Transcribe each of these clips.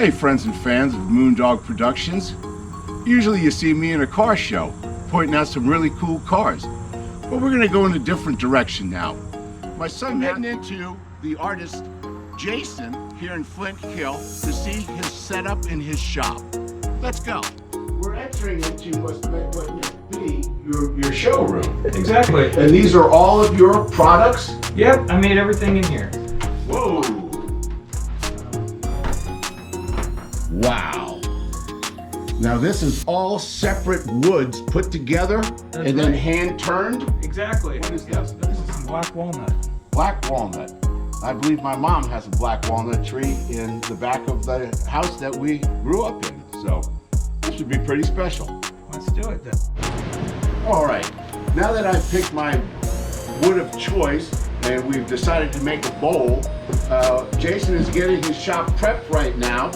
Hey friends and fans of Moondog Productions. Usually you see me in a car show, pointing out some really cool cars. But we're gonna go in a different direction now. My son heading into the artist Jason here in Flint Hill to see his setup in his shop. Let's go. We're entering into what would be your showroom. Exactly. And these are all of your products? Yep, I made everything in here. Whoa. Wow. Now this is all separate woods put together and then hand turned? Exactly. What is this? This is some black walnut. Black walnut. I believe my mom has a black walnut tree in the back of the house that we grew up in. So this would be pretty special. Let's do it then. All right. Now that I've picked my wood of choice and we've decided to make a bowl, Jason is getting his shop prepped right now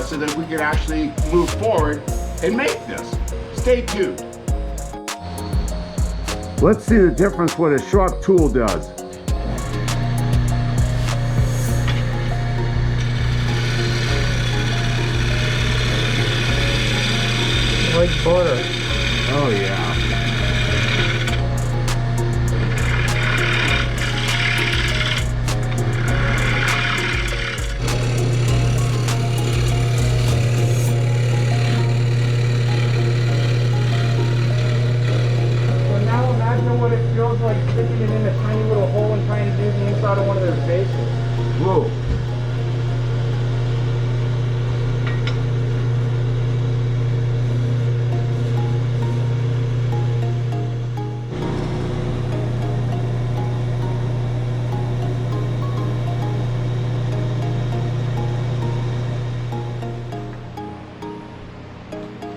so that we can actually move forward and make this. Stay tuned. Let's see the difference what a sharp tool does. Like butter. Oh yeah. So now imagine what it feels like sticking it in a tiny little hole and trying to do the inside of one of those bases. Whoa.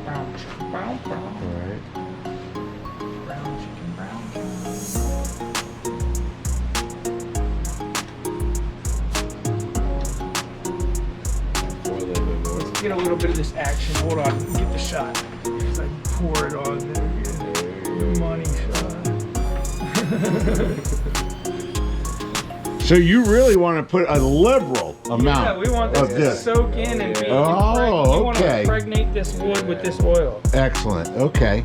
Brown chicken, brown. All right. Brown chicken, brown. Let's get a little bit of this action. Hold on, get the shot. As I pour it on there. The money shot. So you really want to put a liberal amount Yeah, we want this of to this. soak in and be Oh, you want to okay. impregnate this wood with this oil. Excellent. Okay.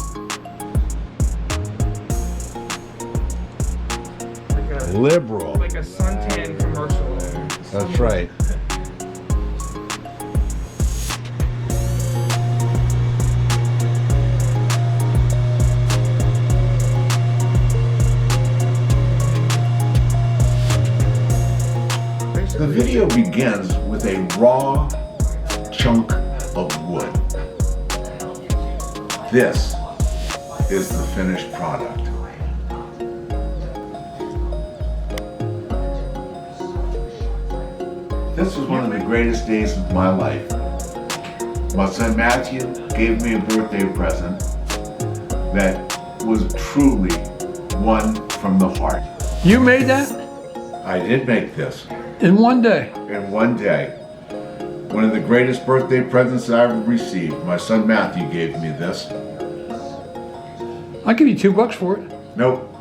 Liberal. Like a suntan commercial. That's right. The video begins with a raw chunk of wood. This is the finished product. This was one of the greatest days of my life. My son Matthew gave me a birthday present that was truly one from the heart. You made that I did make this in one day. in one day. One of the greatest birthday presents I ever received. My son Matthew gave me this. I'll give you $2 for it. Nope,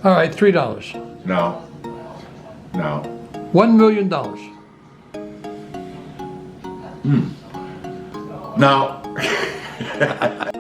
All right, $3. no, no. $1 million. No.